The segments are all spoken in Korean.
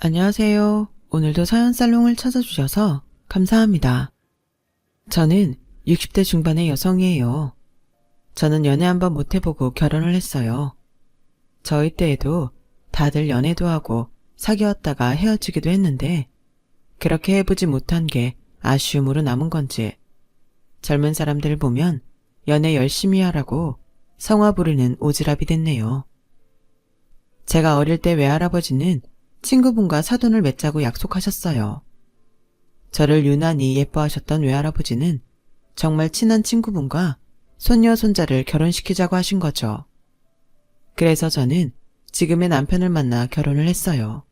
안녕하세요. 오늘도 사연살롱을 찾아주셔서 감사합니다. 저는 60대 중반의 여성이에요. 저는 연애 한번 못 해보고 결혼을 했어요. 저희 때에도 다들 연애도 하고 사귀었다가 헤어지기도 했는데 그렇게 해보지 못한 게 아쉬움으로 남은 건지 젊은 사람들 보면 연애 열심히 하라고 성화 부르는 오지랖이 됐네요. 제가 어릴 때 외할아버지는 친구분과 사돈을 맺자고 약속하셨어요. 저를 유난히 예뻐하셨던 외할아버지는 정말 친한 친구분과 손녀 손자를 결혼시키자고 하신 거죠. 그래서 저는 지금의 남편을 만나 결혼을 했어요.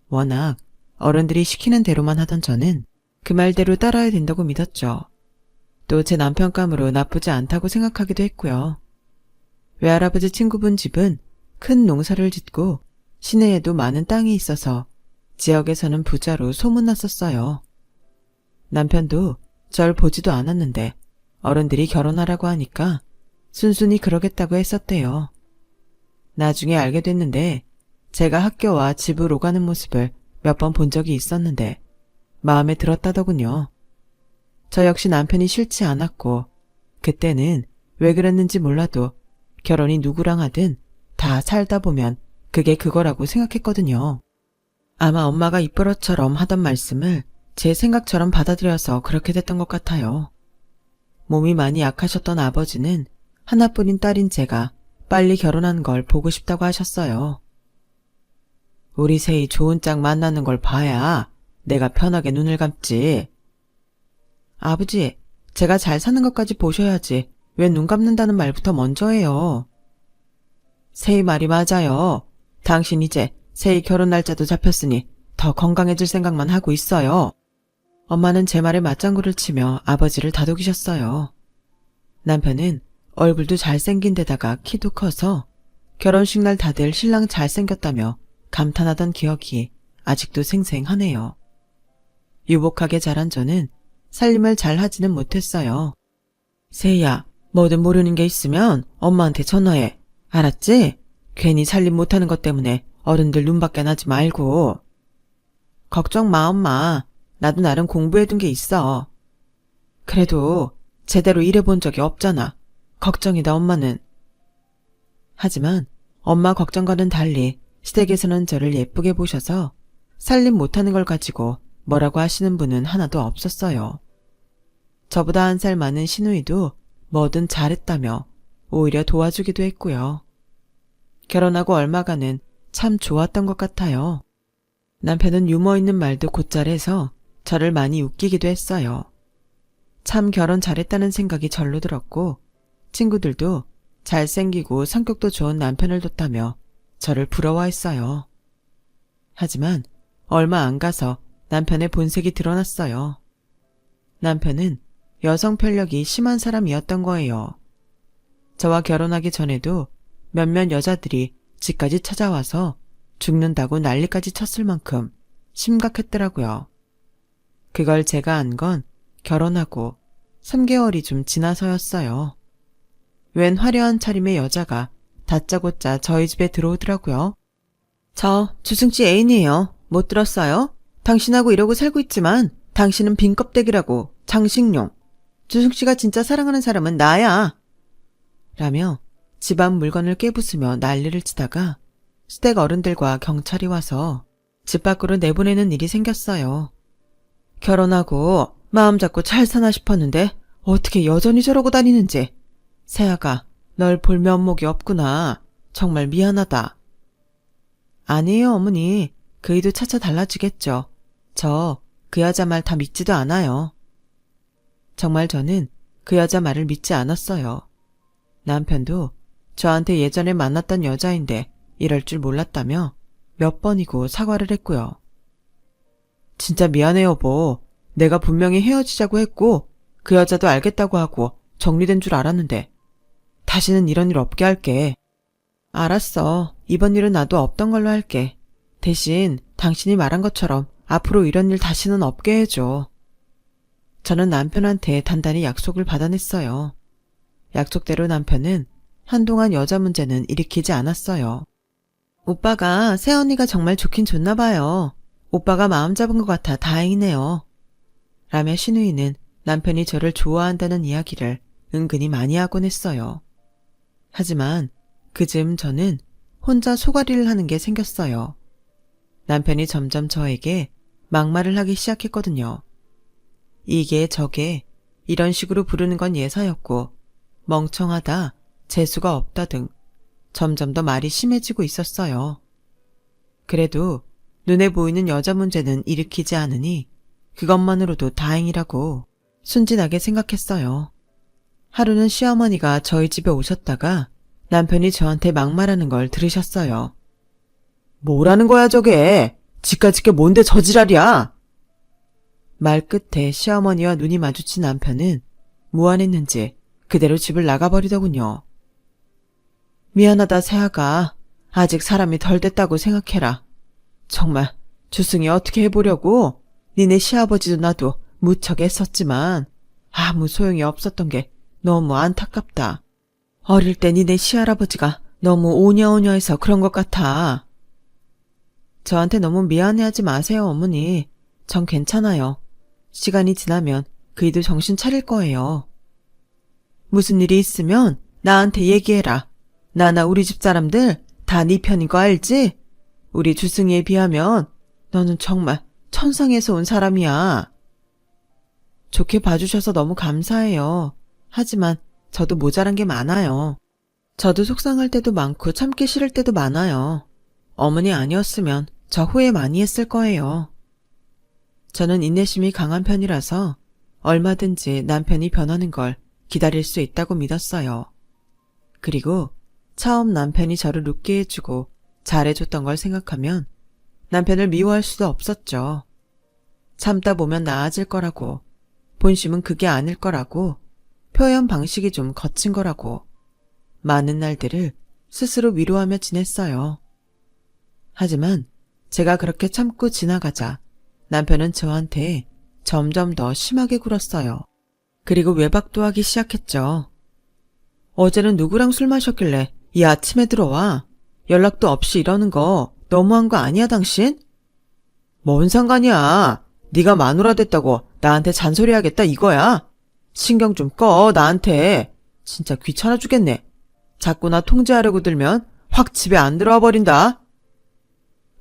워낙 어른들이 시키는 대로만 하던 저는 그 말대로 따라야 된다고 믿었죠. 또 제 남편감으로 나쁘지 않다고 생각하기도 했고요. 외할아버지 친구분 집은 큰 농사를 짓고 시내에도 많은 땅이 있어서 지역에서는 부자로 소문났었어요. 남편도 절 보지도 않았는데 어른들이 결혼하라고 하니까 순순히 그러겠다고 했었대요. 나중에 알게 됐는데 제가 학교와 집을 오가는 모습을 몇 번 본 적이 있었는데 마음에 들었다더군요. 저 역시 남편이 싫지 않았고 그때는 왜 그랬는지 몰라도 결혼이 누구랑 하든 다 살다 보면 그게 그거라고 생각했거든요. 아마 엄마가 입버릇처럼 하던 말씀을 제 생각처럼 받아들여서 그렇게 됐던 것 같아요. 몸이 많이 약하셨던 아버지는 하나뿐인 딸인 제가 빨리 결혼한 걸 보고 싶다고 하셨어요. 우리 세이 좋은 짝 만나는 걸 봐야 내가 편하게 눈을 감지. 아버지, 제가 잘 사는 것까지 보셔야지 왜 눈 감는다는 말부터 먼저 해요. 세이 말이 맞아요. 당신 이제 세이 결혼 날짜도 잡혔으니 더 건강해질 생각만 하고 있어요. 엄마는 제 말에 맞장구를 치며 아버지를 다독이셨어요. 남편은 얼굴도 잘생긴 데다가 키도 커서 결혼식 날 다들 신랑 잘생겼다며 감탄하던 기억이 아직도 생생하네요. 유복하게 자란 저는 살림을 잘 하지는 못했어요. 세이야, 뭐든 모르는 게 있으면 엄마한테 전화해. 알았지? 괜히 살림 못하는 것 때문에 어른들 눈밖에 나지 말고. 걱정 마, 엄마. 나도 나름 공부해둔 게 있어. 그래도 제대로 일해본 적이 없잖아. 걱정이다, 엄마는. 하지만 엄마 걱정과는 달리 시댁에서는 저를 예쁘게 보셔서 살림 못하는 걸 가지고 뭐라고 하시는 분은 하나도 없었어요. 저보다 1살 많은 시누이도 뭐든 잘했다며 오히려 도와주기도 했고요. 결혼하고 얼마간은 참 좋았던 것 같아요. 남편은 유머 있는 말도 곧잘해서 저를 많이 웃기기도 했어요. 참 결혼 잘했다는 생각이 절로 들었고 친구들도 잘생기고 성격도 좋은 남편을 뒀다며 저를 부러워했어요. 하지만 얼마 안 가서 남편의 본색이 드러났어요. 남편은 여성 편력이 심한 사람이었던 거예요. 저와 결혼하기 전에도 몇몇 여자들이 집까지 찾아와서 죽는다고 난리까지 쳤을 만큼 심각했더라고요. 그걸 제가 안 건 결혼하고 3개월이 좀 지나서였어요. 웬 화려한 차림의 여자가 다짜고짜 저희 집에 들어오더라고요. 저 주승씨 애인이에요. 못 들었어요? 당신하고 이러고 살고 있지만 당신은 빈 껍데기라고. 장식용. 주승씨가 진짜 사랑하는 사람은 나야. 라며 집안 물건을 깨부수며 난리를 치다가 시댁 어른들과 경찰이 와서 집 밖으로 내보내는 일이 생겼어요. 결혼하고 마음 잡고 잘 사나 싶었는데 어떻게 여전히 저러고 다니는지. 세아가 널 볼 면목이 없구나. 정말 미안하다. 아니에요, 어머니. 그이도 차차 달라지겠죠. 저 그 여자 말 다 믿지도 않아요. 정말 저는 그 여자 말을 믿지 않았어요. 남편도 저한테 예전에 만났던 여자인데 이럴 줄 몰랐다며 몇 번이고 사과를 했고요. 진짜 미안해 여보. 내가 분명히 헤어지자고 했고 그 여자도 알겠다고 하고 정리된 줄 알았는데 다시는 이런 일 없게 할게. 알았어. 이번 일은 나도 없던 걸로 할게. 대신 당신이 말한 것처럼 앞으로 이런 일 다시는 없게 해줘. 저는 남편한테 단단히 약속을 받아냈어요. 약속대로 남편은 한동안 여자 문제는 일으키지 않았어요. 오빠가 새언니가 정말 좋긴 좋나 봐요. 오빠가 마음 잡은 것 같아 다행이네요. 라며 신우이는 남편이 저를 좋아한다는 이야기를 은근히 많이 하곤 했어요. 하지만 그즈음 저는 혼자 소가리를 하는 게 생겼어요. 남편이 점점 저에게 막말을 하기 시작했거든요. 이게 저게 이런 식으로 부르는 건 예사였고 멍청하다, 재수가 없다 등 점점 더 말이 심해지고 있었어요. 그래도 눈에 보이는 여자 문제는 일으키지 않으니 그것만으로도 다행이라고 순진하게 생각했어요. 하루는 시어머니가 저희 집에 오셨다가 남편이 저한테 막말하는 걸 들으셨어요. 뭐라는 거야 저게? 지까짓 게 뭔데 저 지랄이야? 말 끝에 시어머니와 눈이 마주친 남편은 무안했는지 그대로 집을 나가버리더군요. 미안하다 새아가. 아직 사람이 덜 됐다고 생각해라. 정말 주승이 어떻게 해보려고? 니네 시아버지도 나도 무척 애썼지만 아무 소용이 없었던 게 너무 안타깝다. 어릴 때 니네 시할아버지가 너무 오냐오냐해서 그런 것 같아. 저한테 너무 미안해하지 마세요 어머니. 전 괜찮아요. 시간이 지나면 그이도 정신 차릴 거예요. 무슨 일이 있으면 나한테 얘기해라. 나나 우리 집 사람들 다 네 편인 거 알지? 우리 주승이에 비하면 너는 정말 천상에서 온 사람이야. 좋게 봐주셔서 너무 감사해요. 하지만 저도 모자란 게 많아요. 저도 속상할 때도 많고 참기 싫을 때도 많아요. 어머니 아니었으면 저 후회 많이 했을 거예요. 저는 인내심이 강한 편이라서 얼마든지 남편이 변하는 걸 기다릴 수 있다고 믿었어요. 그리고 처음 남편이 저를 웃게 해주고 잘해줬던 걸 생각하면 남편을 미워할 수도 없었죠. 참다 보면 나아질 거라고, 본심은 그게 아닐 거라고, 표현 방식이 좀 거친 거라고 많은 날들을 스스로 위로하며 지냈어요. 하지만 제가 그렇게 참고 지나가자 남편은 저한테 점점 더 심하게 굴었어요. 그리고 외박도 하기 시작했죠. 어제는 누구랑 술 마셨길래 이 아침에 들어와? 연락도 없이 이러는 거 너무한 거 아니야 당신? 뭔 상관이야. 네가 마누라 됐다고 나한테 잔소리하겠다 이거야? 신경 좀 꺼 나한테. 진짜 귀찮아 주겠네. 자꾸 나 통제하려고 들면 확 집에 안 들어와 버린다.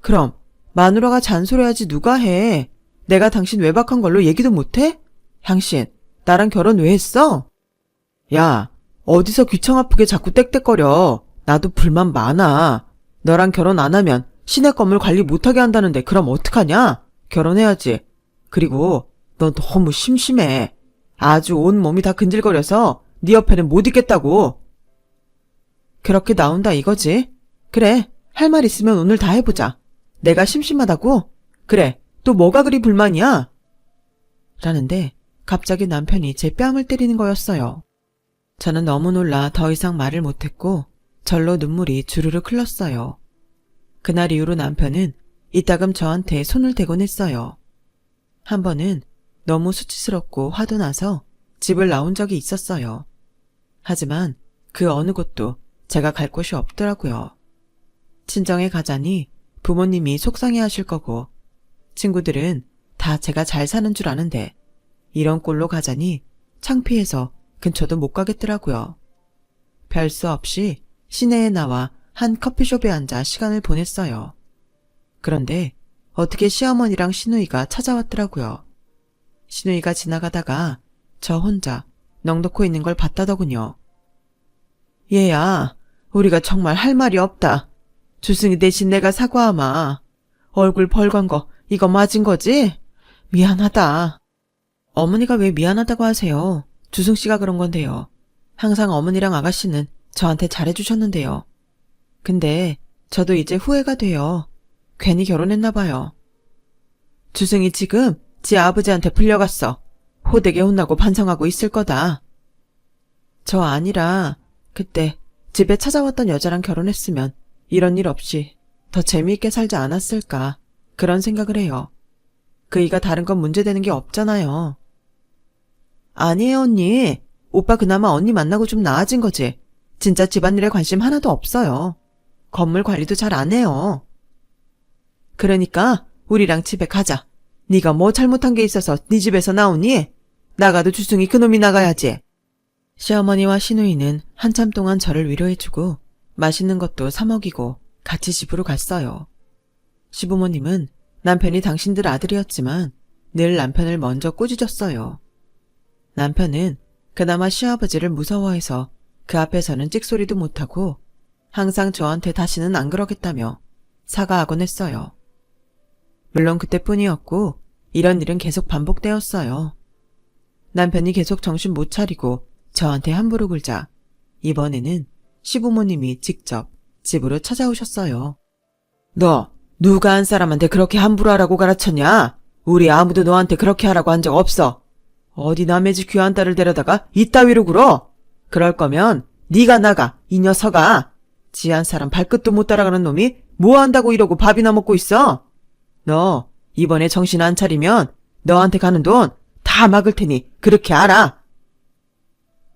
그럼 마누라가 잔소리하지 누가 해. 내가 당신 외박한 걸로 얘기도 못해? 당신 나랑 결혼 왜 했어? 야, 어디서 귀청 아프게 자꾸 땡땡거려. 나도 불만 많아. 너랑 결혼 안 하면 시내 건물 관리 못하게 한다는데 그럼 어떡하냐? 결혼해야지. 그리고 넌 너무 심심해. 아주 온 몸이 다 근질거려서 네 옆에는 못 있겠다고. 그렇게 나온다 이거지? 그래, 할 말 있으면 오늘 다 해보자. 내가 심심하다고? 그래, 또 뭐가 그리 불만이야? 라는데 갑자기 남편이 제 뺨을 때리는 거였어요. 저는 너무 놀라 더 이상 말을 못했고 절로 눈물이 주르륵 흘렀어요. 그날 이후로 남편은 이따금 저한테 손을 대곤 했어요. 한 번은 너무 수치스럽고 화도 나서 집을 나온 적이 있었어요. 하지만 그 어느 곳도 제가 갈 곳이 없더라고요. 친정에 가자니 부모님이 속상해 하실 거고 친구들은 다 제가 잘 사는 줄 아는데 이런 꼴로 가자니 창피해서 근처도 못 가겠더라고요. 별 수 없이 시내에 나와 한 커피숍에 앉아 시간을 보냈어요. 그런데 어떻게 시어머니랑 시누이가 찾아왔더라고요. 시누이가 지나가다가 저 혼자 넋놓고 있는 걸 봤다더군요. 얘야, 우리가 정말 할 말이 없다. 주승이 대신 내가 사과하마. 얼굴 벌건 거 이거 맞은 거지? 미안하다. 어머니가 왜 미안하다고 하세요? 주승씨가 그런 건데요. 항상 어머니랑 아가씨는 저한테 잘해주셨는데요. 근데 저도 이제 후회가 돼요. 괜히 결혼했나 봐요. 주승이 지금 지 아버지한테 풀려갔어. 호되게 혼나고 반성하고 있을 거다. 저 아니라 그때 집에 찾아왔던 여자랑 결혼했으면 이런 일 없이 더 재미있게 살지 않았을까 그런 생각을 해요. 그이가 다른 건 문제되는 게 없잖아요. 아니에요 언니. 오빠 그나마 언니 만나고 좀 나아진 거지. 진짜 집안일에 관심 하나도 없어요. 건물 관리도 잘 안 해요. 그러니까 우리랑 집에 가자. 네가 뭐 잘못한 게 있어서 네 집에서 나오니? 나가도 주승이 그놈이 나가야지. 시어머니와 시누이는 한참 동안 저를 위로해주고 맛있는 것도 사 먹이고 같이 집으로 갔어요. 시부모님은 남편이 당신들 아들이었지만 늘 남편을 먼저 꾸짖었어요. 남편은 그나마 시아버지를 무서워해서 그 앞에서는 찍소리도 못하고 항상 저한테 다시는 안 그러겠다며 사과하곤 했어요. 물론 그때뿐이었고 이런 일은 계속 반복되었어요. 남편이 계속 정신 못 차리고 저한테 함부로 굴자 이번에는 시부모님이 직접 집으로 찾아오셨어요. 너 누가 한 사람한테 그렇게 함부로 하라고 가르쳤냐? 우리 아무도 너한테 그렇게 하라고 한 적 없어. 어디 남의 집 귀한 딸을 데려다가 이따위로 굴어? 그럴 거면 네가 나가, 이 녀석아. 지한 사람 발끝도 못 따라가는 놈이 뭐 한다고 이러고 밥이나 먹고 있어? 너 이번에 정신 안 차리면 너한테 가는 돈 다 막을 테니 그렇게 알아.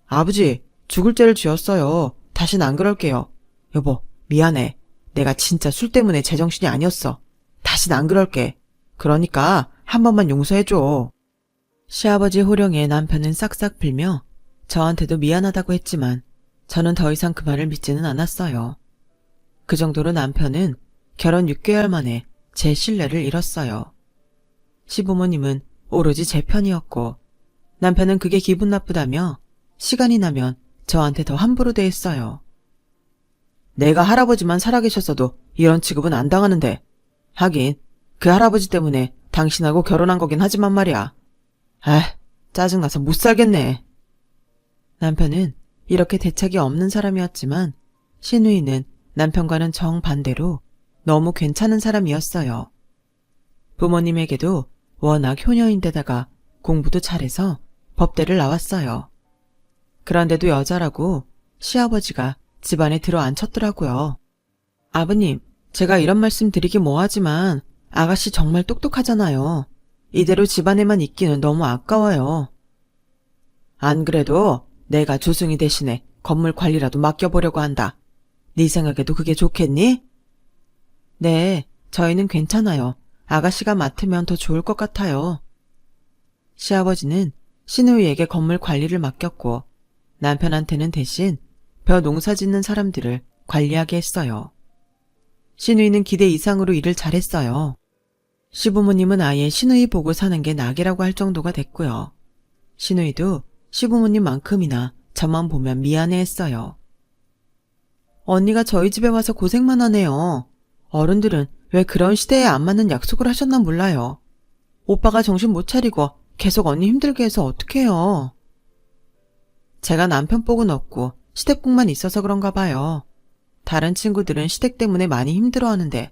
아버지, 죽을 죄를 지었어요. 다신 안 그럴게요. 여보, 미안해. 내가 진짜 술 때문에 제정신이 아니었어. 다신 안 그럴게. 그러니까 한 번만 용서해줘. 시아버지 호령에 남편은 싹싹 빌며 저한테도 미안하다고 했지만 저는 더 이상 그 말을 믿지는 않았어요. 그 정도로 남편은 결혼 6개월 만에 제 신뢰를 잃었어요. 시부모님은 오로지 제 편이었고 남편은 그게 기분 나쁘다며 시간이 나면 저한테 더 함부로 대했어요. 내가 할아버지만 살아계셨어도 이런 취급은 안 당하는데 하긴 그 할아버지 때문에 당신하고 결혼한 거긴 하지만 말이야. 짜증나서 못 살겠네. 남편은 이렇게 대책이 없는 사람이었지만 시누이는 남편과는 정반대로 너무 괜찮은 사람이었어요. 부모님에게도 워낙 효녀인데다가 공부도 잘해서 법대를 나왔어요. 그런데도 여자라고 시아버지가 집안에 들어앉혔더라고요. 아버님, 제가 이런 말씀 드리기 뭐하지만 아가씨 정말 똑똑하잖아요. 이대로 집안에만 있기는 너무 아까워요. 안 그래도 내가 조승희 대신에 건물 관리라도 맡겨보려고 한다. 네 생각에도 그게 좋겠니? 네, 저희는 괜찮아요. 아가씨가 맡으면 더 좋을 것 같아요. 시아버지는 시누이에게 건물 관리를 맡겼고 남편한테는 대신 벼 농사 짓는 사람들을 관리하게 했어요. 시누이는 기대 이상으로 일을 잘했어요. 시부모님은 아예 시누이 보고 사는 게 낙이라고 할 정도가 됐고요. 시누이도 시부모님만큼이나 저만 보면 미안해했어요. 언니가 저희 집에 와서 고생만 하네요. 어른들은 왜 그런 시대에 안 맞는 약속을 하셨나 몰라요. 오빠가 정신 못 차리고 계속 언니 힘들게 해서 어떡해요. 제가 남편복은 없고 시댁복만 있어서 그런가 봐요. 다른 친구들은 시댁 때문에 많이 힘들어하는데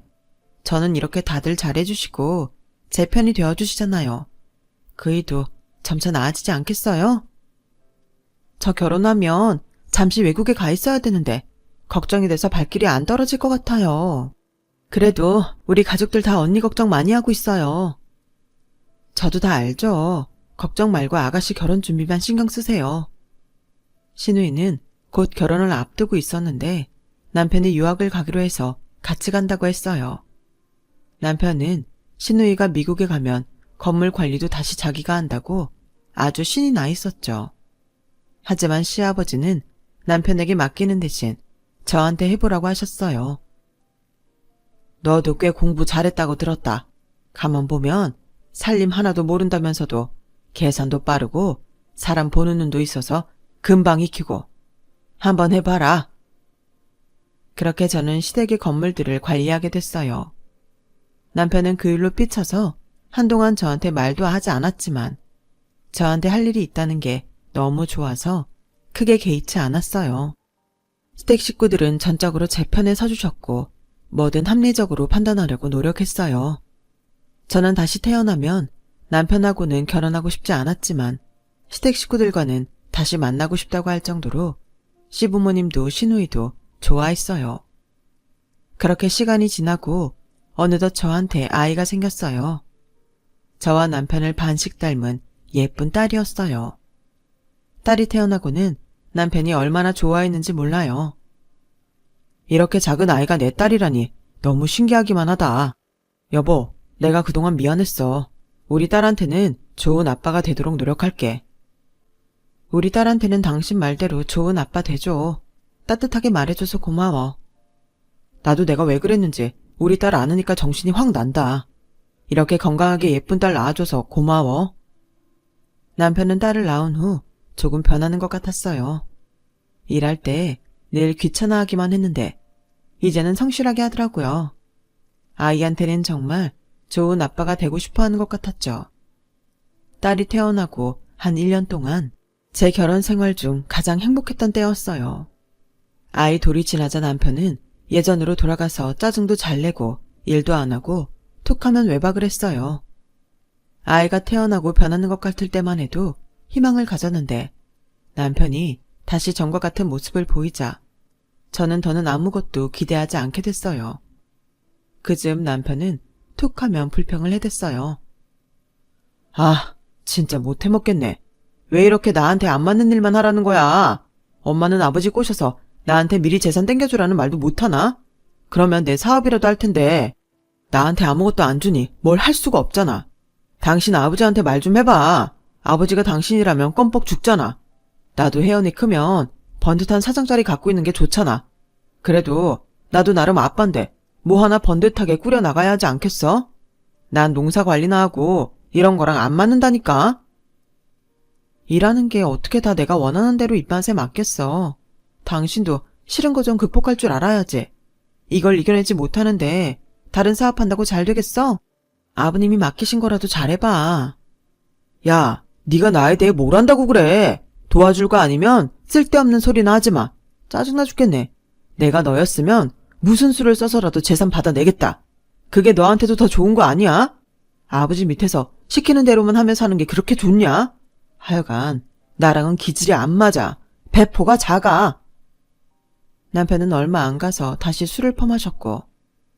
저는 이렇게 다들 잘해주시고 제 편이 되어주시잖아요. 그이도 점차 나아지지 않겠어요? 저 결혼하면 잠시 외국에 가 있어야 되는데 걱정이 돼서 발길이 안 떨어질 것 같아요. 그래도 우리 가족들 다 언니 걱정 많이 하고 있어요. 저도 다 알죠. 걱정 말고 아가씨 결혼 준비만 신경 쓰세요. 시누이는 곧 결혼을 앞두고 있었는데 남편이 유학을 가기로 해서 같이 간다고 했어요. 남편은 시누이가 미국에 가면 건물 관리도 다시 자기가 한다고 아주 신이 나 있었죠. 하지만 시아버지는 남편에게 맡기는 대신 저한테 해보라고 하셨어요. 너도 꽤 공부 잘했다고 들었다. 가만 보면 살림 하나도 모른다면서도 계산도 빠르고 사람 보는 눈도 있어서 금방 익히고 한번 해봐라. 그렇게 저는 시댁의 건물들을 관리하게 됐어요. 남편은 그 일로 삐쳐서 한동안 저한테 말도 하지 않았지만 저한테 할 일이 있다는 게 너무 좋아서 크게 개의치 않았어요. 시댁 식구들은 전적으로 제 편에 서주셨고 뭐든 합리적으로 판단하려고 노력했어요. 저는 다시 태어나면 남편하고는 결혼하고 싶지 않았지만 시댁 식구들과는 다시 만나고 싶다고 할 정도로 시부모님도 시누이도 좋아했어요. 그렇게 시간이 지나고 어느덧 저한테 아이가 생겼어요. 저와 남편을 반씩 닮은 예쁜 딸이었어요. 딸이 태어나고는 남편이 얼마나 좋아했는지 몰라요. 이렇게 작은 아이가 내 딸이라니 너무 신기하기만 하다. 여보, 내가 그동안 미안했어. 우리 딸한테는 좋은 아빠가 되도록 노력할게. 우리 딸한테는 당신 말대로 좋은 아빠 되줘. 따뜻하게 말해줘서 고마워. 나도 내가 왜 그랬는지 우리 딸 아느니까 정신이 확 난다. 이렇게 건강하게 예쁜 딸 낳아줘서 고마워. 남편은 딸을 낳은 후 조금 변하는 것 같았어요. 일할 때 늘 귀찮아하기만 했는데 이제는 성실하게 하더라고요. 아이한테는 정말 좋은 아빠가 되고 싶어하는 것 같았죠. 딸이 태어나고 한 1년 동안 제 결혼 생활 중 가장 행복했던 때였어요. 아이 돌이 지나자 남편은 예전으로 돌아가서 짜증도 잘 내고 일도 안 하고 툭 하면 외박을 했어요. 아이가 태어나고 변하는 것 같을 때만 해도 희망을 가졌는데 남편이 다시 전과 같은 모습을 보이자 저는 더는 아무것도 기대하지 않게 됐어요. 그즈음 남편은 툭 하면 불평을 해댔어요. 아, 진짜 못 해먹겠네. 왜 이렇게 나한테 안 맞는 일만 하라는 거야? 엄마는 아버지 꼬셔서 나한테 미리 재산 땡겨주라는 말도 못하나? 그러면 내 사업이라도 할 텐데 나한테 아무것도 안 주니 뭘 할 수가 없잖아. 당신 아버지한테 말 좀 해봐. 아버지가 당신이라면 껌뻑 죽잖아. 나도 혜연이 크면 번듯한 사장자리 갖고 있는 게 좋잖아. 그래도 나도 나름 아빠인데 뭐 하나 번듯하게 꾸려나가야 하지 않겠어? 난 농사 관리나 하고 이런 거랑 안 맞는다니까. 일하는 게 어떻게 다 내가 원하는 대로 입맛에 맞겠어. 당신도 싫은 거 좀 극복할 줄 알아야지. 이걸 이겨내지 못하는데 다른 사업한다고 잘 되겠어? 아버님이 맡기신 거라도 잘해봐. 야, 네가 나에 대해 뭘 안다고 그래. 도와줄 거 아니면 쓸데없는 소리나 하지 마. 짜증나 죽겠네. 내가 너였으면 무슨 수를 써서라도 재산 받아내겠다. 그게 너한테도 더 좋은 거 아니야? 아버지 밑에서 시키는 대로만 하며 사는 게 그렇게 좋냐? 하여간 나랑은 기질이 안 맞아. 배포가 작아. 남편은 얼마 안 가서 다시 술을 퍼마셨고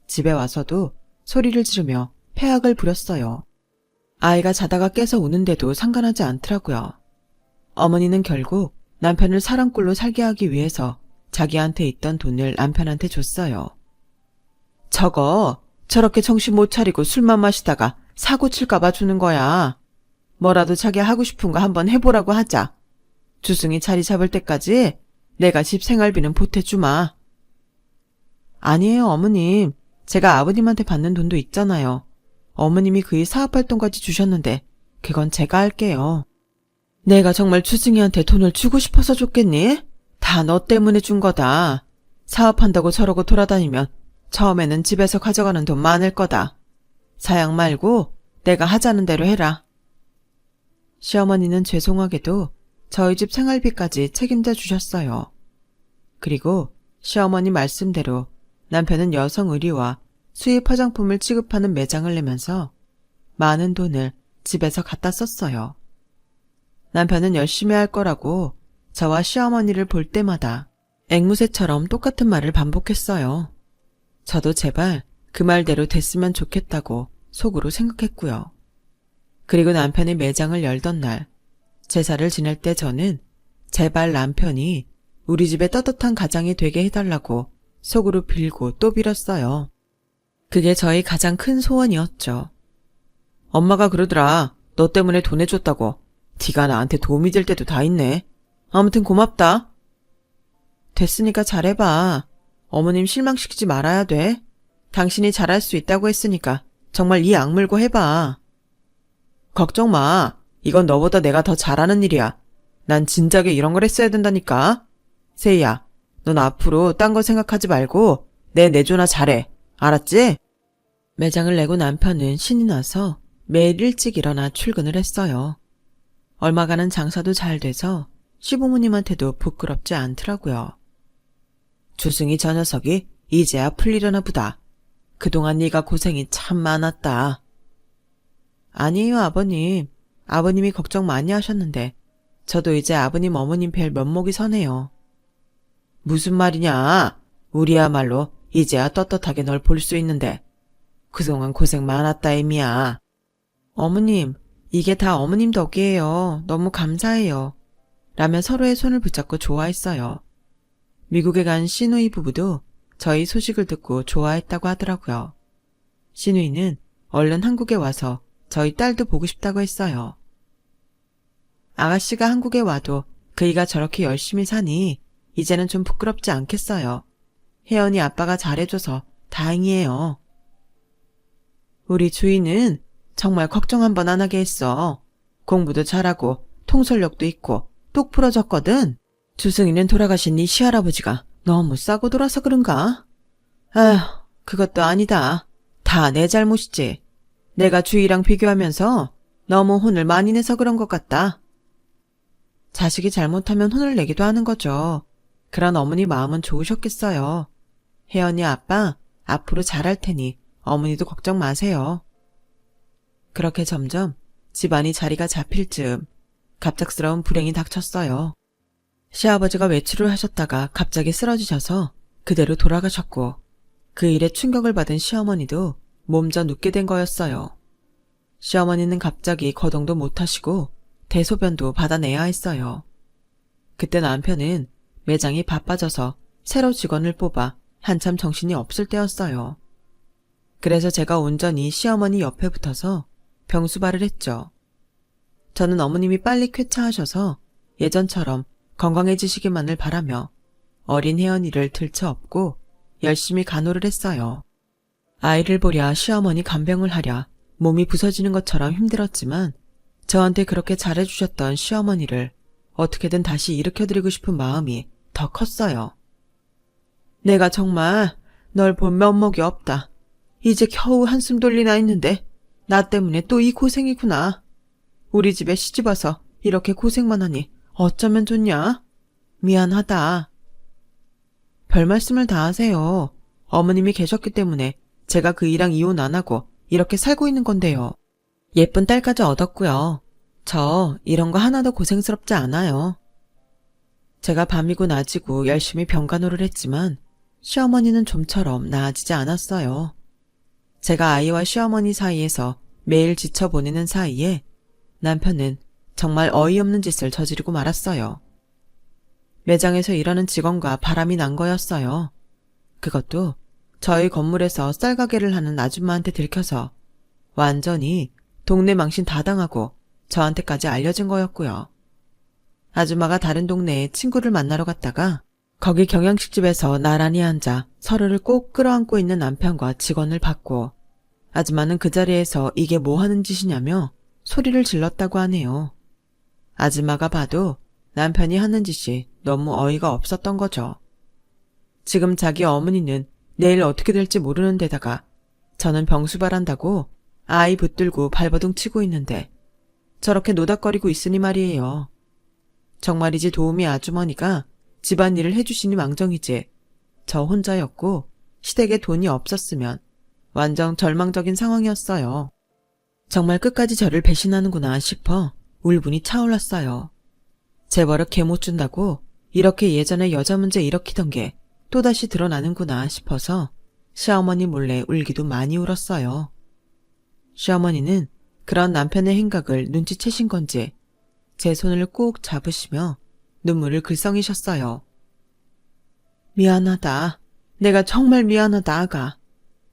집에 와서도 소리를 지르며 패악을 부렸어요. 아이가 자다가 깨서 우는데도 상관하지 않더라고요. 어머니는 결국 남편을 사랑꾼로 살게 하기 위해서 자기한테 있던 돈을 남편한테 줬어요. 저렇게 정신 못 차리고 술만 마시다가 사고 칠까봐 주는 거야. 뭐라도 자기 하고 싶은 거 한번 해보라고 하자. 주승이 자리 잡을 때까지 내가 집 생활비는 보태주마. 아니에요, 어머님. 제가 아버님한테 받는 돈도 있잖아요. 어머님이 그 일 사업활동까지 주셨는데 그건 제가 할게요. 내가 정말 주승이한테 돈을 주고 싶어서 줬겠니? 다 너 때문에 준 거다. 사업한다고 저러고 돌아다니면 처음에는 집에서 가져가는 돈 많을 거다. 사양 말고 내가 하자는 대로 해라. 시어머니는 죄송하게도 저희 집 생활비까지 책임져 주셨어요. 그리고 시어머니 말씀대로 남편은 여성 의류와 수입 화장품을 취급하는 매장을 내면서 많은 돈을 집에서 갖다 썼어요. 남편은 열심히 할 거라고 저와 시어머니를 볼 때마다 앵무새처럼 똑같은 말을 반복했어요. 저도 제발 그 말대로 됐으면 좋겠다고 속으로 생각했고요. 그리고 남편이 매장을 열던 날, 제사를 지낼 때 저는 제발 남편이 우리 집에 떳떳한 가장이 되게 해달라고 속으로 빌고 또 빌었어요. 그게 저희 가장 큰 소원이었죠. 엄마가 그러더라. 너 때문에 돈 해줬다고. 네가 나한테 도움이 될 때도 다 있네. 아무튼 고맙다. 됐으니까 잘해봐. 어머님 실망시키지 말아야 돼. 당신이 잘할 수 있다고 했으니까 정말 이 악물고 해봐. 걱정 마. 이건 너보다 내가 더 잘하는 일이야. 난 진작에 이런 걸 했어야 된다니까. 세희야, 넌 앞으로 딴 거 생각하지 말고 내 내조나 잘해. 알았지? 매장을 내고 남편은 신이 나서 매일 일찍 일어나 출근을 했어요. 얼마간은 장사도 잘 돼서 시부모님한테도 부끄럽지 않더라고요. 주승이 저 녀석이 이제야 풀리려나 보다. 그동안 네가 고생이 참 많았다. 아니에요, 아버님. 아버님이 걱정 많이 하셨는데 저도 이제 아버님 어머님 뵐 면목이 서네요. 무슨 말이냐? 우리야말로 이제야 떳떳하게 널 볼 수 있는데 그동안 고생 많았다, 애미야. 어머님, 이게 다 어머님 덕이에요. 너무 감사해요. 라며 서로의 손을 붙잡고 좋아했어요. 미국에 간 시누이 부부도 저희 소식을 듣고 좋아했다고 하더라고요. 시누이는 얼른 한국에 와서 저희 딸도 보고 싶다고 했어요. 아가씨가 한국에 와도 그이가 저렇게 열심히 사니 이제는 좀 부끄럽지 않겠어요. 혜연이 아빠가 잘해줘서 다행이에요. 우리 주인은 정말 걱정 한번 안 하게 했어. 공부도 잘하고 통솔력도 있고 똑 부러졌거든. 주승이는 돌아가신 네 시할아버지가 너무 싸고 돌아서 그런가? 아휴, 그것도 아니다. 다 내 잘못이지. 내가 주희랑 비교하면서 너무 혼을 많이 내서 그런 것 같다. 자식이 잘못하면 혼을 내기도 하는 거죠. 그런 어머니 마음은 좋으셨겠어요. 혜연이 아빠 앞으로 잘할 테니 어머니도 걱정 마세요. 그렇게 점점 집안이 자리가 잡힐 즈음 갑작스러운 불행이 닥쳤어요. 시아버지가 외출을 하셨다가 갑자기 쓰러지셔서 그대로 돌아가셨고 그 일에 충격을 받은 시어머니도 몸져 눕게 된 거였어요. 시어머니는 갑자기 거동도 못하시고 대소변도 받아내야 했어요. 그때 남편은 매장이 바빠져서 새로 직원을 뽑아 한참 정신이 없을 때였어요. 그래서 제가 온전히 시어머니 옆에 붙어서 병수발을 했죠. 저는 어머님이 빨리 쾌차하셔서 예전처럼 건강해지시기만을 바라며 어린 혜연이를 들쳐업고 열심히 간호를 했어요. 아이를 보랴 시어머니 간병을 하랴 몸이 부서지는 것처럼 힘들었지만 저한테 그렇게 잘해주셨던 시어머니를 어떻게든 다시 일으켜드리고 싶은 마음이 더 컸어요. 내가 정말 널 본 면목이 없다. 이제 겨우 한숨 돌리나 했는데 나 때문에 또 이 고생이구나. 우리 집에 시집와서 이렇게 고생만 하니 어쩌면 좋냐? 미안하다. 별 말씀을 다 하세요. 어머님이 계셨기 때문에 제가 그이랑 이혼 안 하고 이렇게 살고 있는 건데요. 예쁜 딸까지 얻었고요. 저 이런 거 하나도 고생스럽지 않아요. 제가 밤이고 낮이고 열심히 병간호를 했지만 시어머니는 좀처럼 나아지지 않았어요. 제가 아이와 시어머니 사이에서 매일 지쳐 보내는 사이에 남편은 정말 어이없는 짓을 저지르고 말았어요. 매장에서 일하는 직원과 바람이 난 거였어요. 그것도 저희 건물에서 쌀가게를 하는 아줌마한테 들켜서 완전히 동네 망신 다 당하고 저한테까지 알려진 거였고요. 아줌마가 다른 동네에 친구를 만나러 갔다가 거기 경양식집에서 나란히 앉아 서로를 꼭 끌어안고 있는 남편과 직원을 봤고 아줌마는 그 자리에서 이게 뭐 하는 짓이냐며 소리를 질렀다고 하네요. 아줌마가 봐도 남편이 하는 짓이 너무 어이가 없었던 거죠. 지금 자기 어머니는 내일 어떻게 될지 모르는 데다가 저는 병수발한다고 아이 붙들고 발버둥 치고 있는데 저렇게 노닥거리고 있으니 말이에요. 정말이지 도우미 아주머니가 집안일을 해주시니 망정이지 저 혼자였고 시댁에 돈이 없었으면 완전 절망적인 상황이었어요. 정말 끝까지 저를 배신하는구나 싶어 울분이 차올랐어요. 제 버릇 개 못 준다고 이렇게 예전에 여자 문제 일으키던 게 또다시 드러나는구나 싶어서 시어머니 몰래 울기도 많이 울었어요. 시어머니는 그런 남편의 행각을 눈치채신 건지 제 손을 꼭 잡으시며 눈물을 글썽이셨어요. 미안하다. 내가 정말 미안하다, 아가.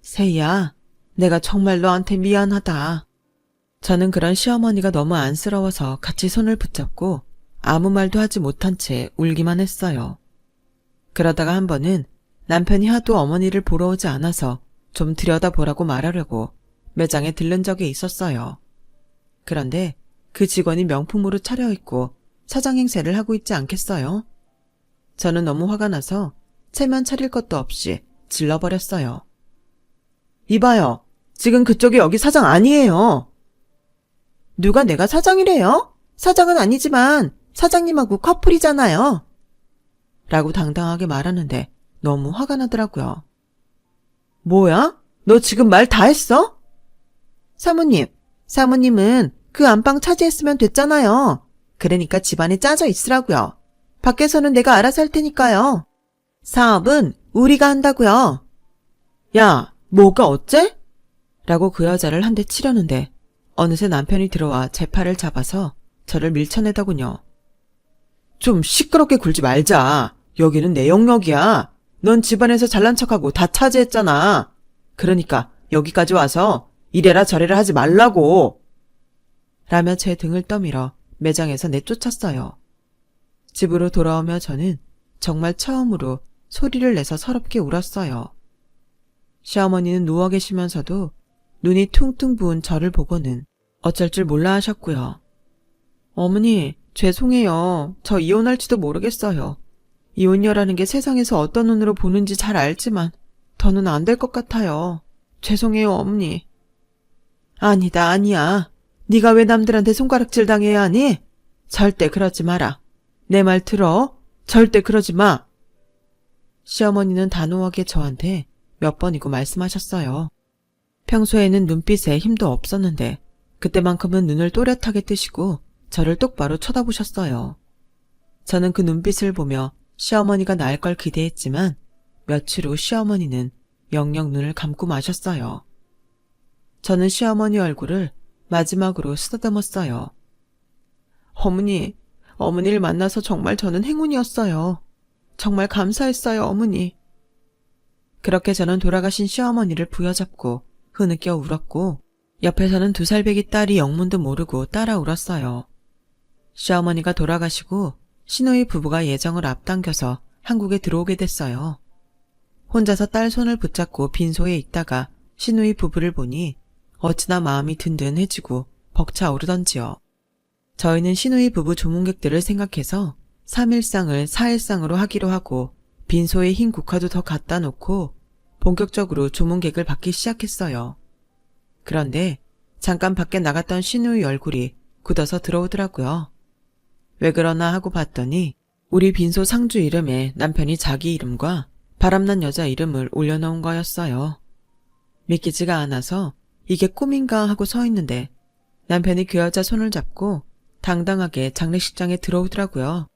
세희야, 내가 정말 너한테 미안하다. 저는 그런 시어머니가 너무 안쓰러워서 같이 손을 붙잡고 아무 말도 하지 못한 채 울기만 했어요. 그러다가 한 번은 남편이 하도 어머니를 보러 오지 않아서 좀 들여다보라고 말하려고 매장에 들른 적이 있었어요. 그런데 그 직원이 명품으로 차려입고 사장 행세를 하고 있지 않겠어요? 저는 너무 화가 나서 채만 차릴 것도 없이 질러버렸어요. 이봐요. 지금 그쪽이 여기 사장 아니에요. 누가 내가 사장이래요? 사장은 아니지만 사장님하고 커플이잖아요. 라고 당당하게 말하는데 너무 화가 나더라고요. 뭐야? 너 지금 말 다 했어? 사모님은 그 안방 차지했으면 됐잖아요. 그러니까 집안에 짜져 있으라고요. 밖에서는 내가 알아서 할 테니까요. 사업은 우리가 한다고요. 야, 뭐가 어째? 라고 그 여자를 한 대 치려는데 어느새 남편이 들어와 제 팔을 잡아서 저를 밀쳐내더군요. 좀 시끄럽게 굴지 말자. 여기는 내 영역이야. 넌 집안에서 잘난 척하고 다 차지했잖아. 그러니까 여기까지 와서 이래라 저래라 하지 말라고. 라며 제 등을 떠밀어 매장에서 내쫓았어요. 집으로 돌아오며 저는 정말 처음으로 소리를 내서 서럽게 울었어요. 시어머니는 누워 계시면서도 눈이 퉁퉁 부은 저를 보고는 어쩔 줄 몰라 하셨고요. 어머니, 죄송해요. 저 이혼할지도 모르겠어요. 이혼녀라는 게 세상에서 어떤 눈으로 보는지 잘 알지만 더는 안 될 것 같아요. 죄송해요, 어머니. 아니다, 아니야. 네가 왜 남들한테 손가락질 당해야 하니? 절대 그러지 마라. 내 말 들어? 절대 그러지 마. 시어머니는 단호하게 저한테 몇 번이고 말씀하셨어요. 평소에는 눈빛에 힘도 없었는데 그때만큼은 눈을 또렷하게 뜨시고 저를 똑바로 쳐다보셨어요. 저는 그 눈빛을 보며 시어머니가 나을 걸 기대했지만 며칠 후 시어머니는 영영 눈을 감고 마셨어요. 저는 시어머니 얼굴을 마지막으로 쓰다듬었어요. 어머니를 만나서 정말 저는 행운이었어요. 정말 감사했어요, 어머니. 그렇게 저는 돌아가신 시어머니를 부여잡고 흐느껴 울었고 옆에서는 2살배기 딸이 영문도 모르고 따라 울었어요. 시어머니가 돌아가시고 시누이 부부가 예정을 앞당겨서 한국에 들어오게 됐어요. 혼자서 딸 손을 붙잡고 빈소에 있다가 시누이 부부를 보니 어찌나 마음이 든든해지고 벅차오르던지요. 저희는 시누이 부부 조문객들을 생각해서 3일상을 4일상으로 하기로 하고 빈소에 흰 국화도 더 갖다 놓고 본격적으로 조문객을 받기 시작했어요. 그런데 잠깐 밖에 나갔던 시누이 얼굴이 굳어서 들어오더라고요. 왜 그러나 하고 봤더니 우리 빈소 상주 이름에 남편이 자기 이름과 바람난 여자 이름을 올려놓은 거였어요. 믿기지가 않아서 이게 꿈인가 하고 서 있는데 남편이 그 여자 손을 잡고 당당하게 장례식장에 들어오더라고요.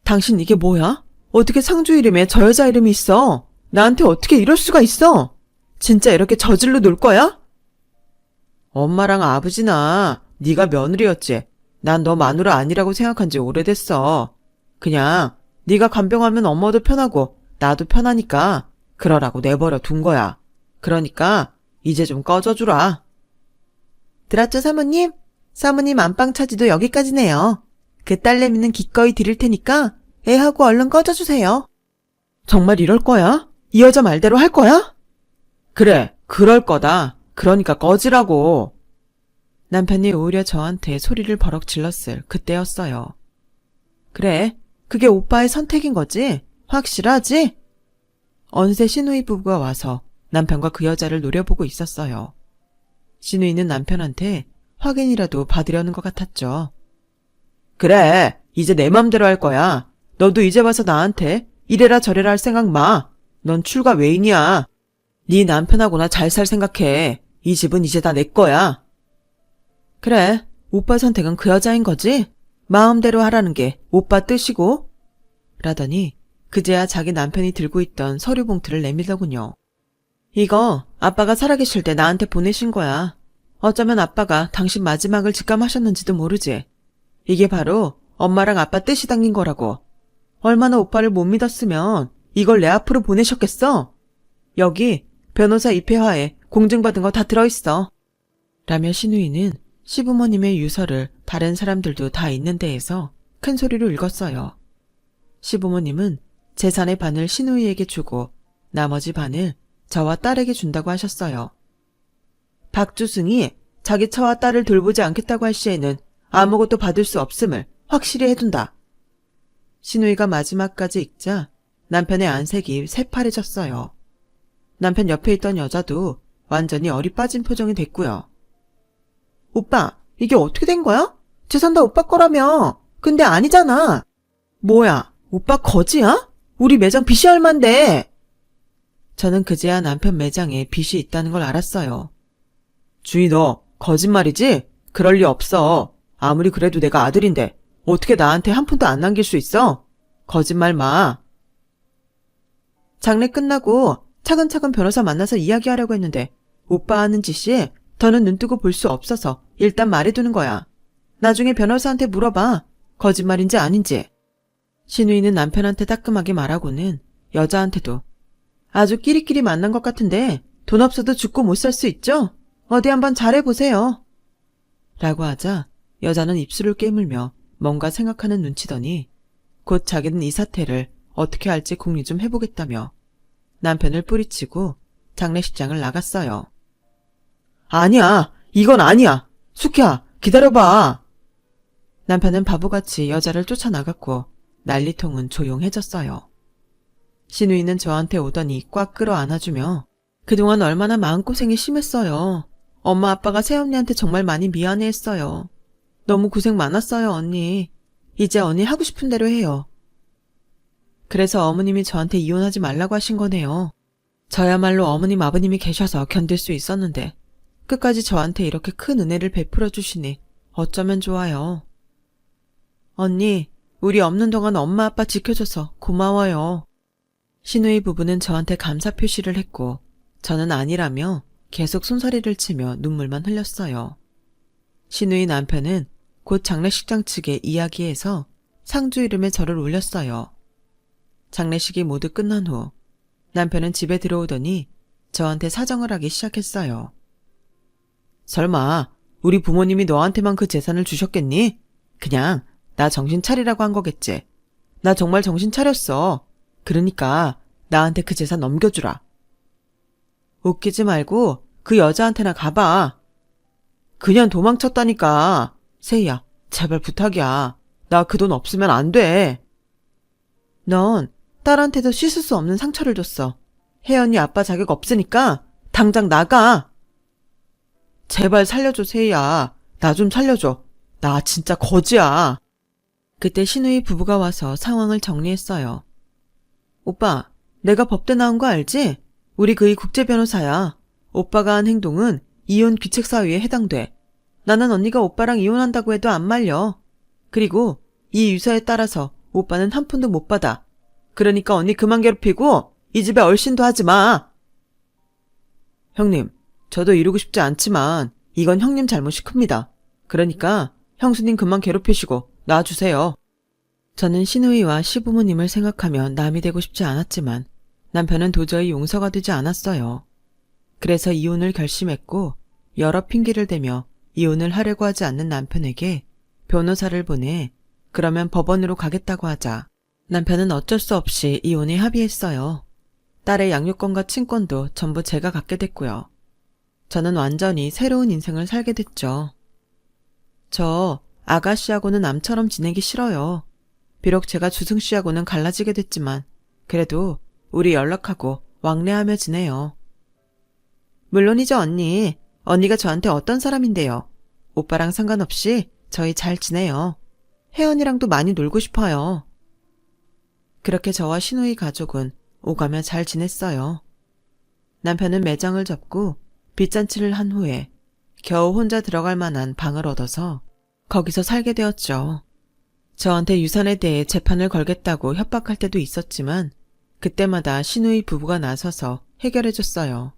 당신 이게 뭐야? 어떻게 상주 이름에 저 여자 이름이 있어? 나한테 어떻게 이럴 수가 있어? 진짜 이렇게 저질러 놀 거야? 엄마랑 아버지나 네가 며느리였지. 난 너 마누라 아니라고 생각한 지 오래됐어. 그냥 네가 간병하면 엄마도 편하고 나도 편하니까 그러라고 내버려 둔 거야. 그러니까 이제 좀 꺼져주라. 들었죠, 사모님? 사모님 안방 차지도 여기까지네요. 그 딸내미는 기꺼이 드릴 테니까 애하고 얼른 꺼져주세요. 정말 이럴 거야? 이 여자 말대로 할 거야? 그래, 그럴 거다. 그러니까 꺼지라고. 남편이 오히려 저한테 소리를 버럭 질렀을 그때였어요. 그래, 그게 오빠의 선택인 거지? 확실하지? 언세 시누이 부부가 와서 남편과 그 여자를 노려보고 있었어요. 시누이는 남편한테 확인이라도 받으려는 것 같았죠. 그래, 이제 내 맘대로 할 거야. 너도 이제 와서 나한테 이래라 저래라 할 생각 마. 넌 출가 외인이야. 네 남편하고나 잘 살 생각해. 이 집은 이제 다 내 거야. 그래, 오빠 선택은 그 여자인 거지? 마음대로 하라는 게 오빠 뜻이고? 라더니 그제야 자기 남편이 들고 있던 서류 봉투를 내밀더군요. 이거 아빠가 살아계실 때 나한테 보내신 거야. 어쩌면 아빠가 당신 마지막을 직감하셨는지도 모르지. 이게 바로 엄마랑 아빠 뜻이 담긴 거라고. 얼마나 오빠를 못 믿었으면 이걸 내 앞으로 보내셨겠어? 여기 변호사 입회화에 공증받은 거 다 들어있어. 라며 시누이는 시부모님의 유서를 다른 사람들도 다 있는 데에서 큰 소리로 읽었어요. 시부모님은 재산의 반을 시누이에게 주고 나머지 반을 저와 딸에게 준다고 하셨어요. 박주승이 자기 처와 딸을 돌보지 않겠다고 할 시에는 아무것도 받을 수 없음을 확실히 해둔다. 시누이가 마지막까지 읽자 남편의 안색이 새파래졌어요. 남편 옆에 있던 여자도 완전히 얼이 빠진 표정이 됐고요. 오빠, 이게 어떻게 된 거야? 재산 다 오빠 거라며. 근데 아니잖아. 뭐야, 오빠 거지야? 우리 매장 빚이 얼만데? 저는 그제야 남편 매장에 빚이 있다는 걸 알았어요. 주희 너 거짓말이지? 그럴 리 없어. 아무리 그래도 내가 아들인데 어떻게 나한테 한 푼도 안 남길 수 있어? 거짓말 마. 장례 끝나고 차근차근 변호사 만나서 이야기하려고 했는데 오빠 하는 짓이 더는 눈뜨고 볼 수 없어서 일단 말해두는 거야. 나중에 변호사한테 물어봐. 거짓말인지 아닌지. 시누이는 남편한테 따끔하게 말하고는 여자한테도 아주 끼리끼리 만난 것 같은데 돈 없어도 죽고 못 살 수 있죠? 어디 한번 잘해보세요. 라고 하자 여자는 입술을 깨물며 뭔가 생각하는 눈치더니 곧 자기는 이 사태를 어떻게 할지 궁리 좀 해보겠다며 남편을 뿌리치고 장례식장을 나갔어요. 아니야, 이건 아니야. 숙희야, 기다려봐. 남편은 바보같이 여자를 쫓아나갔고 난리통은 조용해졌어요. 신우이는 저한테 오더니 꽉 끌어 안아주며 그동안 얼마나 마음고생이 심했어요. 엄마 아빠가 새언니한테 정말 많이 미안해했어요. 너무 고생 많았어요, 언니. 이제 언니 하고 싶은 대로 해요. 그래서 어머님이 저한테 이혼하지 말라고 하신 거네요. 저야말로 어머님 아버님이 계셔서 견딜 수 있었는데 끝까지 저한테 이렇게 큰 은혜를 베풀어 주시니 어쩌면 좋아요. 언니, 우리 없는 동안 엄마 아빠 지켜줘서 고마워요. 신우이 부부는 저한테 감사 표시를 했고 저는 아니라며 계속 손사래를 치며 눈물만 흘렸어요. 신우이 남편은 곧 장례식장 측에 이야기해서 상주 이름에 저를 올렸어요. 장례식이 모두 끝난 후 남편은 집에 들어오더니 저한테 사정을 하기 시작했어요. 설마 우리 부모님이 너한테만 그 재산을 주셨겠니? 그냥 나 정신 차리라고 한 거겠지. 나 정말 정신 차렸어. 그러니까 나한테 그 재산 넘겨주라. 웃기지 말고 그 여자한테나 가봐. 그냥 도망쳤다니까. 세희야, 제발 부탁이야. 나 그 돈 없으면 안 돼. 넌 딸한테도 씻을 수 없는 상처를 줬어. 혜연이 아빠 자격 없으니까 당장 나가. 제발 살려줘, 세희야. 나 좀 살려줘. 나 진짜 거지야. 그때 신우이 부부가 와서 상황을 정리했어요. 오빠, 내가 법대 나온 거 알지? 우리 그이 국제변호사야. 오빠가 한 행동은 이혼 귀책사유에 해당돼. 나는 언니가 오빠랑 이혼한다고 해도 안 말려. 그리고 이 유서에 따라서 오빠는 한 푼도 못 받아. 그러니까 언니 그만 괴롭히고 이 집에 얼씬도 하지 마. 형님, 저도 이러고 싶지 않지만 이건 형님 잘못이 큽니다. 그러니까 형수님 그만 괴롭히시고 놔주세요. 저는 신우이와 시부모님을 생각하며 남이 되고 싶지 않았지만 남편은 도저히 용서가 되지 않았어요. 그래서 이혼을 결심했고 여러 핑계를 대며 이혼을 하려고 하지 않는 남편에게 변호사를 보내 그러면 법원으로 가겠다고 하자 남편은 어쩔 수 없이 이혼에 합의했어요. 딸의 양육권과 친권도 전부 제가 갖게 됐고요. 저는 완전히 새로운 인생을 살게 됐죠. 저 아가씨하고는 남처럼 지내기 싫어요. 비록 제가 주승씨하고는 갈라지게 됐지만 그래도 우리 연락하고 왕래하며 지내요. 물론이죠, 언니. 언니가 저한테 어떤 사람인데요. 오빠랑 상관없이 저희 잘 지내요. 혜연이랑도 많이 놀고 싶어요. 그렇게 저와 신우이 가족은 오가며 잘 지냈어요. 남편은 매장을 접고 빚잔치를 한 후에 겨우 혼자 들어갈 만한 방을 얻어서 거기서 살게 되었죠. 저한테 유산에 대해 재판을 걸겠다고 협박할 때도 있었지만 그때마다 신우이 부부가 나서서 해결해줬어요.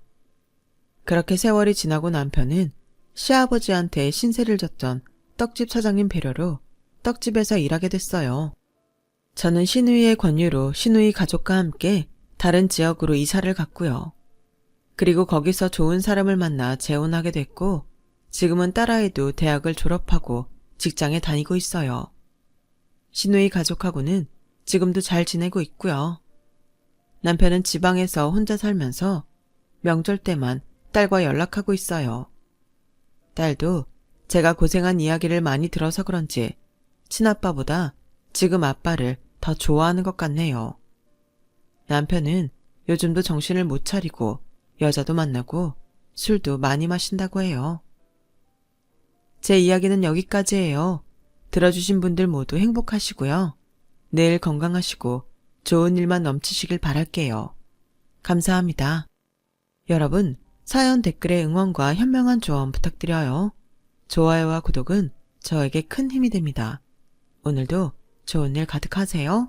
그렇게 세월이 지나고 남편은 시아버지한테 신세를 졌던 떡집 사장님 배려로 떡집에서 일하게 됐어요. 저는 신우이의 권유로 신우이 가족과 함께 다른 지역으로 이사를 갔고요. 그리고 거기서 좋은 사람을 만나 재혼하게 됐고 지금은 딸아이도 대학을 졸업하고 직장에 다니고 있어요. 신우이 가족하고는 지금도 잘 지내고 있고요. 남편은 지방에서 혼자 살면서 명절 때만 딸과 연락하고 있어요. 딸도 제가 고생한 이야기를 많이 들어서 그런지 친아빠보다 지금 아빠를 더 좋아하는 것 같네요. 남편은 요즘도 정신을 못 차리고 여자도 만나고 술도 많이 마신다고 해요. 제 이야기는 여기까지예요. 들어주신 분들 모두 행복하시고요. 내일 건강하시고 좋은 일만 넘치시길 바랄게요. 감사합니다. 여러분, 사연 댓글에 응원과 현명한 조언 부탁드려요. 좋아요와 구독은 저에게 큰 힘이 됩니다. 오늘도 좋은 일 가득하세요.